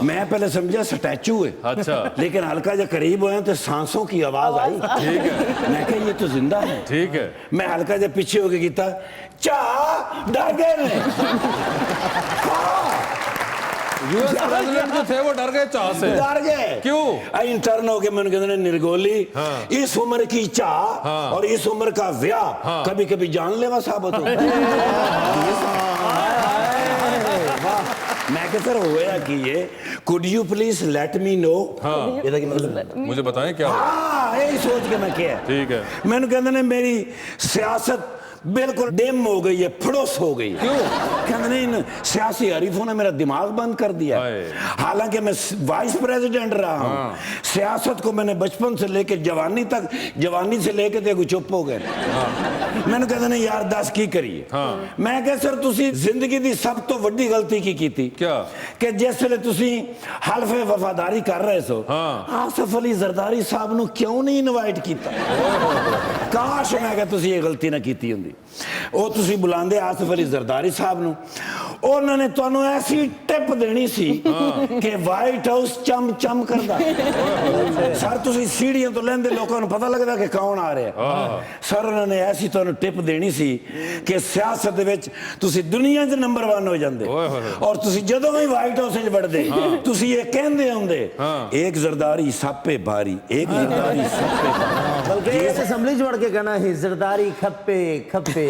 मैं पहले समझा स्टैचू है। अच्छा। लेकिन हल्का जब करीब हुआ तो सांसों की आवाज आई। ठीक है। मैं कहा ये तो जिंदा है। ठीक है। मैं हल्का जब पीछे होके कीता, चाह डर गए ने। यूएस प्रेसिडेंट जो थे वो डर गए चाह से। डर गए। क्यों? इंटर्न हो के मैंने कहते निर्गोली, इस उम्र की चाह और इस उम्र का ब्याह कभी कभी जानलेवा साबित होता है। मैं कहा सर होया कि ये could you please let me know. ਇਹਦਾ ਕੀ ਮਤਲਬ? मुझे बताएं क्या हुआ? हाँ यही सोच के मैं किया। ठीक है। मैंने कहते ने मेरी सियासत बिल्कुल डिम हो गई है, फड़ोस हो गई। क्यों? कहते ने इन सियासी हरीफों ने मेरा दिमाग बंद कर दिया। हालांकि मैं वाइस प्रेसिडेंट रहा हूँ, सियासत को मैंने बचपन से लेकर जवानी तक, जवानी से लेकर देखो चुप हो गए। मैंने कहते ने यार दस की करिए। मैं कहा सर तुसी जिंदगी दी सब तो वड्डी गलती की कीती। क्या? कि जिस वेले तुसी हल्फे वफादारी कर रहे सो, आसिफ अली जरदारी साहब ਨੂੰ क्यों नहीं इनवाइट ਕੀਤਾ? ਕਾਸ਼ ਮੈਂ ਕਿਹਾ ਤੁਸੀਂ ਇਹ ਗਲਤੀ ਨਾ ਕੀਤੀ ਹੁੰਦੀ। ਉਹ ਤੁਸੀਂ ਬੁਲਾਉਂਦੇ ਆਸਿਫ ਅਲੀ ਜ਼ਰਦਾਰੀ ਸਾਹਿਬ ਨੂੰ, ਉਹਨਾਂ ਨੇ ਤੁਹਾਨੂੰ ਐਸੀ ਟਿਪ ਦੇਣੀ ਸੀ ਕਿ ਵਾਈਟ ਹਾਊਸ ਚਮ ਚਮ ਕਰਦਾ। ਸਰ ਤੁਸੀਂ ਸੀੜੀਆਂ ਤੋਂ ਲੈਂਦੇ ਲੋਕਾਂ ਨੂੰ ਪਤਾ ਲੱਗਦਾ ਕਿ ਕੌਣ ਆ ਰਿਹਾ। ਸਰ ਉਹਨਾਂ ਨੇ ਐਸੀ ਤੁਹਾਨੂੰ ਟਿਪ ਦੇਣੀ ਸੀ ਕਿ ਸਿਆਸਤ ਦੇ ਵਿੱਚ ਤੁਸੀਂ ਦੁਨੀਆ 'ਚ ਨੰਬਰ 1 ਹੋ ਜਾਂਦੇ। ਔਰ ਤੁਸੀਂ ਜਦੋਂ ਵੀ ਵਾਈਟ ਹਾਊਸ 'ਚ ਵੜਦੇ ਤੁਸੀਂ ਇਹ ਕਹਿੰਦੇ ਹੁੰਦੇ ਇੱਕ ਜ਼ਰਦਾਰੀ ਸਾਪੇ ਭਾਰੀ, ਇੱਕ ਜ਼ਰਦਾਰੀ ਸਾਪੇ ਭਾਰੀ। ਬਲਕਿ ਇਸ ਅਸੈਂਬਲੀ 'ਚ ਵੜ ਕੇ ਕਹਿਣਾ ਹੈ ਜ਼ਰਦਾਰੀ ਖੱਪੇ ਖੱਪੇ।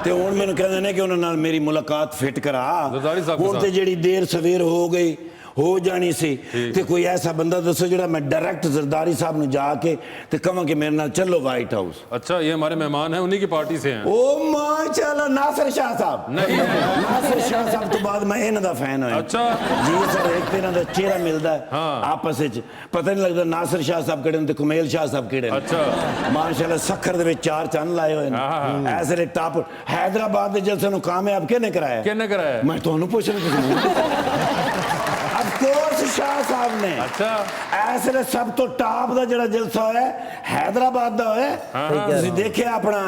ਤੇ ਹੁਣ ਮੈਨੂੰ ਕਹਿੰਦੇ ਨੇ ਕਿ ਉਹਨਾਂ ਨਾਲ ਮੇਰੀ ਮੁਲਾਕਾਤ ਫਿੱਟ ਕਰਾ। ਜ਼ਰਦਾਰੀ ਸਾਹਿਬ ਕੇ ਹੁਣ ਤੇ ਜਿਹੜੀ ਦੇਰ ਸਵੇਰ ਹੋ ਗਈ हो जानी सी ते कोई ऐसा बंदा दसो जो मैं डायरेक्ट जरदारी साहब ने जाके ते कहां कि मेरे नाल चलो व्हाइट हाउस। अच्छा ये हमारे मेहमान हैं, उन्हीं की पार्टी से हैं। ओ माशाल्लाह नासिर शाह साहब। नहीं नासिर शाह साहब तो बाद मैं इन्हां दा फैन होया। अच्छा जी सर एक ते इन्हां दा चेहरा मिलदा है आपस विच पता नहीं लगदा नासिर शाह साहब केड़े ते कुमेल शाह साहब केड़े। अच्छा माशाल्लाह सखर दे विच 4 चंद लाए होए ने। ऐसे टॉप हैदराबाद दे जलसे नु कामयाब किने कराया? किने कराया? मैं तुहानू पुछना कोर्स शाह साहब ने। अच्छा ऐसे सब तो टॉप दा जड़ा जलसा होया हैदराबाद दा होया। तुसी देखिए अपना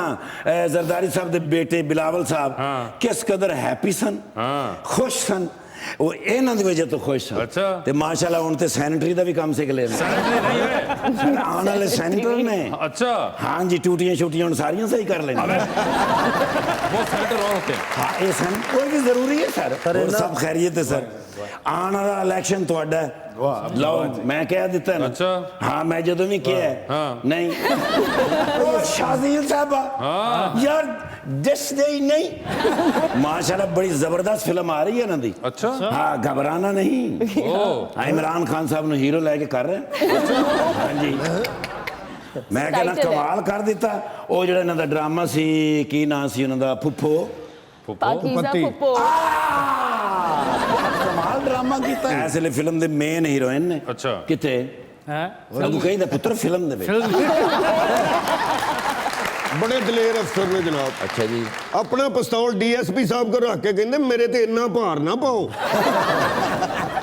जरदारी साहब दे बेटे बिलावल साहब किस कदर हैप्पी सन, खुश सन। वो इन्हां दी वजह तो खुश सन। अच्छा ते माशाल्लाह हुण ते सैनिटरी दा भी काम सिख ले। सैनिटरी नहीं है सर आने वाले सैनिटर ने। अच्छा हाँ जी टूटियां छुटियां हुण सारियां सही कर लेंगे। वो सैनिटर और होते हैं। हाँ ये सन कोई भी जरूरी है सर। और सब खैरियत है सर। आने वाला इलेक्शन तुहाडा है। लो मैं कह दिता है ना। अच्छा हाँ मैं जदों भी किया है नहीं ओ शाजील साहब यार दिस डे नहीं माशाल्लाह बड़ी जबरदस्त फिल्म आ रही है ना दी। अच्छा हाँ घबराना नहीं। इमरान खान साहब ने हीरो लेके कर रहे हैं। हाँ जी मैं कहना कमाल कर दिता। ਉਹ ਜਿਹੜਾ ਇਹਨਾਂ ਦਾ ਡਰਾਮਾ ਸੀ ਕੀ ਨਾਂ ਸੀ ਉਹਨਾਂ ਦਾ ਫੁੱਫੋ पाकीज़ा फुप्पो। ਕਮਾਲ ਡਰਾਮਾ ਕੀਤਾ ਇਸ ਵੇਲੇ ਫਿਲਮ ਦੇ ਮੇਨ ਹੀਰੋਇਨ ਨੇ। ਅੱਛਾ ਕਿੱਥੇ ਹੈ ਸਾਨੂੰ ਕਹਿੰਦਾ ਪੁੱਤਰ ਫਿਲਮ ਦੇ ਵਿੱਚ। बड़े दलेर अफसर ने जनाब। अच्छा जी अपना पिस्तौल डीएसपी साहब को रख के कहते मेरे ते इन्ना भार ना पाओ।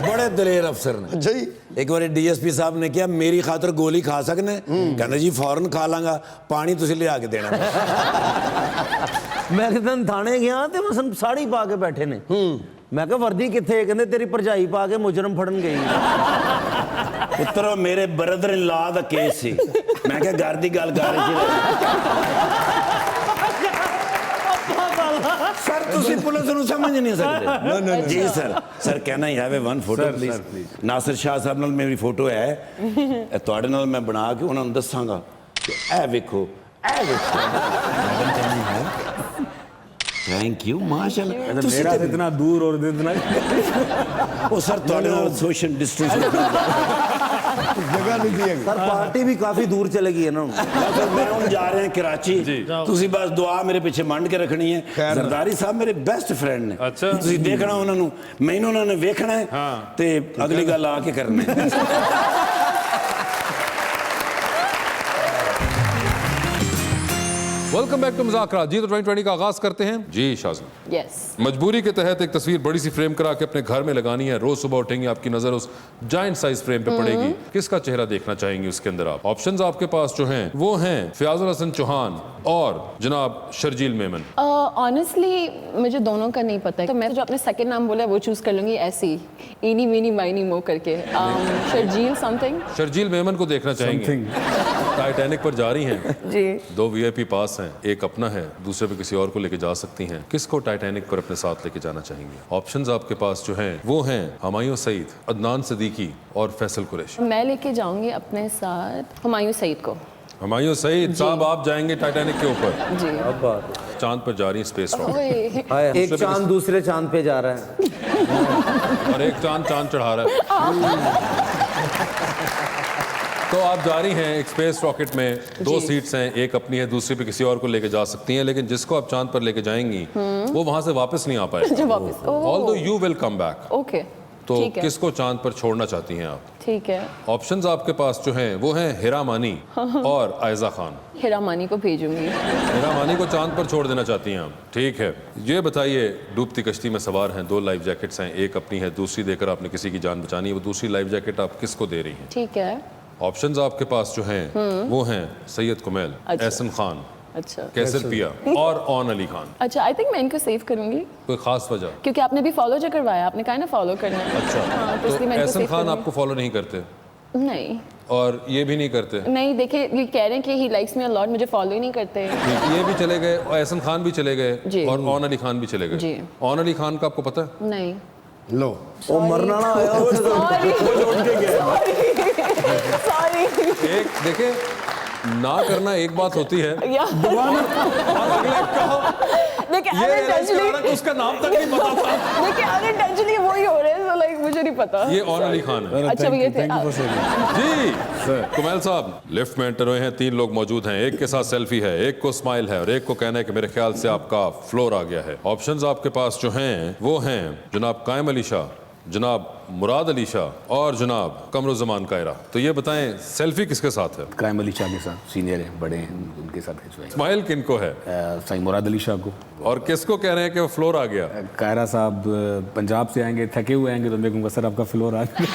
बड़े दलेर अफसर ने। अच्छा जी एक बार डीएसपी साहब ने कहा मेरी खातर गोली खा सकने कहते जी फौरन खा लांगा पानी तुसी लिया के देना। मैं कितने थाने गया ते मसन साड़ी पा के बैठे ने। मैं कहा वर्दी किथे कहते तेरी भरजाई पा के मुजरम फड़न गई। पुत्र मेरे ब्रदर इन लॉ दा केस सी। मैं क्या घर दी गल कर रही सर तुसी पुलिस नु समझ नहीं सकते। जी सर सर कहना ही have one photo please. Nasir Shah साहब नाल मेरी फोटो है तुहाडे नाल मैं बना के उन्हां नु दसांगा कि ए वेखो ए वेखो। थैंक यू माशाल्लाह। मेरा तो इतना दूर और इतना ओ सर तुहाडे नाल सोशल डिस्टेंस जगह नहीं दी है। सर पार्टी भी काफी दूर चले गई है ना। सर मैं हुण जा रहे हैं कराची तुसी बस दुआ मेरे पीछे मंड के रखनी है। जरदारी साहब मेरे बेस्ट फ्रेंड ने। अच्छा तुसी देखना उन्हां नु मैनू उन्हां ने वेखना है ते अगली गल आके करनी है। Welcome back to Muzakrat. जी तो 2020 का आगाज करते हैं जी शाज़न। यस मजबूरी के तहत एक तस्वीर बड़ी सी फ्रेम करा के अपने घर में लगानी है। रोज सुबह उठेंगे आपकी नजर उस जायंट साइज फ्रेम पे पड़ेगी। किसका चेहरा देखना चाहेंगे उसके अंदर आप? ऑप्शंस आपके पास जो हैं वो हैं फयाजुल हसन चौहान और जनाब शर्जील मेमन। ऑनेस्टली मुझे दोनों का नहीं पता है तो मैं जो अपने सेकंड नाम बोला वो चूज कर लूंगी ऐसी इनी मीनी माइनी मो करके। शर्जील समथिंग। शर्जील मेमन को देखना चाहेंगे। टाइटैनिक पर जा रही हैं जी 2 VIP पास हैं, एक अपना है दूसरे पे किसी और को लेके जा सकती हैं। किसको टाइटैनिक पर अपने साथ लेके जाना चाहेंगे? ऑप्शंस आपके पास जो हैं वो हैं हुमायूं सईद, अदनान सिद्दीकी और फैसल कुरैशी। मैं लेके जाऊंगी अपने साथ हुमायूं सईद को। हुमायूं सईद साहब आप जाएंगे टाइटैनिक के ऊपर। जी चांद पर जा रही है स्पेस रॉकेट ओए एक चांद दूसरे चांद पे जा रहा है और एक चांद चढ़ा रहा है। तो आप जा रही हैं एक स्पेस रॉकेट में 2 सीट्स हैं, एक अपनी है दूसरी पे किसी और को लेके जा सकती हैं। लेकिन जिसको आप चांद पर लेके जाएंगी वो वहां से वापस नहीं आ पाएगा। वापस although you will come back. Okay तो किसको चांद पर छोड़ना चाहती हैं आप? ठीक है ऑप्शंस आपके पास जो हैं वो हैं हिरा मानी और आयजा खान। हिरा मानी को भेजूंगी। हिरा मानी को चांद पर छोड़ देना चाहती हैं आप? ठीक है ये बताइए डूबती कश्ती में सवार हैं, 2 लाइफ जैकेट्स हैं, एक अपनी है दूसरी देकर आपने किसी की जान बचानी है। वो दूसरी लाइफ जैकेट आप किसको दे रही हैं? ठीक है ऑप्शंस आपके पास जो हैं वो हैं सैयद कुमैल, एहसन खान अच्छा कैसर पिया और ऑन अली खान। अच्छा, आई थिंक मैं इनको सेव करूंगी कोई खास वजह? क्योंकि आपने भी फॉलो जो करवाया, आपने कहा ना फॉलो करना है। अच्छा, हाँ, तो इसलिए मैं तो इनको एहसन सेव खान करूंगी। आपको फॉलो नहीं करते नहीं और ये भी नहीं करते? नहीं, देखिए ये कह रहे हैं कि he likes me a lot, मुझे फॉलो ही नहीं करते। ये भी चले गए और एहसन खान भी चले गए जी। और ऑन अली खान भी चले गए। जी। ऑन अली खान का आपको पता है? नहीं लो वो मरना ना आया हो सॉरी एक देखे ना करना एक बात होती है या और अगले कहो देखिए ये realize करा अनइंटेंशनली, कि उसका नाम तक नहीं पता था। देखिए अनइंटेंशनली वही हो रहा है, so like मुझे नहीं पता। ये ऑन अली खान है। अच्छा भैया थे जी कुमैल साहब, लिफ्ट में एंटर हुए हैं, 3 लोग मौजूद हैं, एक के साथ सेल्फी है, एक को स्माइल है और एक को कहना है कि मेरे ख्याल से आपका फ्लोर आ गया है। ऑप्शंस आपके पास जो हैं वो हैं जनाब कायम अली शाह, जनाब मुराद अली शाह और जनाब कमरुज़्ज़मान कायरा। तो ये बताएं सेल्फी किसके साथ है? कायम अली शाह के साथ, सीनियर हैं, बड़े हैं, उनके साथ खिंचवाएंगे। स्माइल किनको है सही मुराद अली शाह को। और किसको कह रहे हैं कि वो फ्लोर आ गया? कायरा साहब पंजाब से आएंगे, थके हुए आएंगे, तो मैं कहूँगा सर आपका फ्लोर आ गया।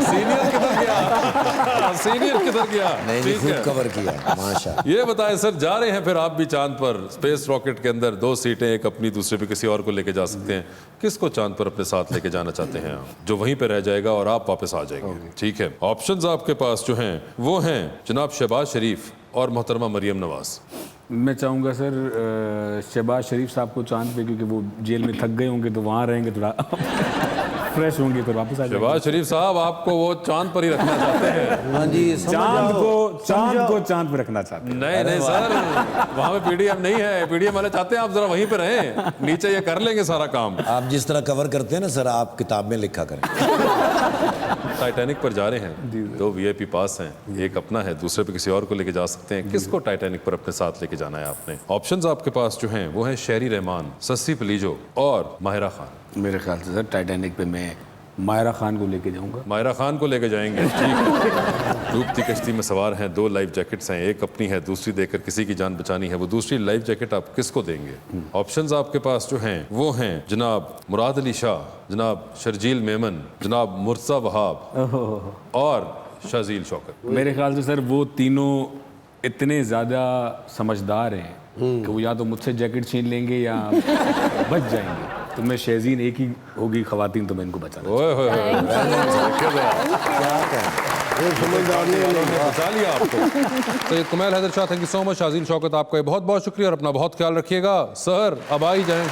सीनियर किधर गया? सीनियर किधर गया? नहीं ठीक खूब है। कवर किया माशा। ये बताएं सर, जा रहे हैं फिर आप भी चांद पर, स्पेस रॉकेट के अंदर 2 सीटें, एक अपनी दूसरे पे किसी और को लेके जा सकते हैं। किसको चांद पर अपने साथ लेके जाना चाहते हैं आप, जो वहीं पे रह जाएगा और आप वापस आ जाएंगे? ठीक है, ऑप्शंस आपके पास जो हैं वो हैं जनाब शहबाज शरीफ और मोहतरमा मरियम नवाज। मैं चाहूँगा सर शहबाज शरीफ साहब को चांद पे, क्योंकि वो जेल में थक गए होंगे तो वहाँ रहेंगे, थोड़ा फ्रेश होंगे, फिर वापस आ जाएंगे। शहबाज शरीफ साहब आपको वो चांद पर ही रखना चाहते हैं? हाँ जी, चांद को चांद पे रखना चाहते हैं। नहीं नहीं सर, वहाँ पे पीडीएम नहीं है, पीडीएम वाले चाहते हैं आप जरा वहीं पे रहें, नीचे ये कर लेंगे सारा काम। आप जिस तरह कवर करते हैं ना सर, आप किताब में लिखा करें। टाइटैनिक पर जा रहे हैं, 2 वीआईपी पास हैं, एक अपना है, दूसरे पे किसी और को लेके जा सकते हैं। किसको टाइटैनिक पर अपने साथ लेके जाना है आपने? ऑप्शंस आपके पास जो हैं वो हैं शेरी रहमान, सस्सी पलीजो और माहिरा खान। मेरे ख्याल से सर टाइटैनिक पे मैं मायरा खान को लेके जाऊंगा। माहिरा खान को लेके जाएंगे, ठीक है। डूबती कश्ती में सवार हैं, 2 लाइफ जैकेट्स हैं, एक अपनी है, दूसरी देकर किसी की जान बचानी है। वो दूसरी लाइफ जैकेट आप किसको देंगे? ऑप्शंस आपके पास जो हैं वो हैं जनाब मुराद अली शाह, जनाब शर्जील मेमन, जनाब मुर्तज़ा वहाब और शाजील शौकत। मेरे ख्याल से सर वो तीनों इतने ज़्यादा समझदार हैं कि वो या तो मुझसे जैकेट छीन लेंगे या बच जाएंगे। तो मैं शेज़ीन एक ही होगी ख़वातीन, तो मैं इनको बचाना ओए होए होए, समझदार नहीं है। बचा लिया आपको। तो ये Kumail Haider Shah, thank you so much. Shajeel Shaukat आपका बहुत बहुत शुक्रिया और अपना बहुत ख्याल रखिएगा। सर अब आ ही जाएं।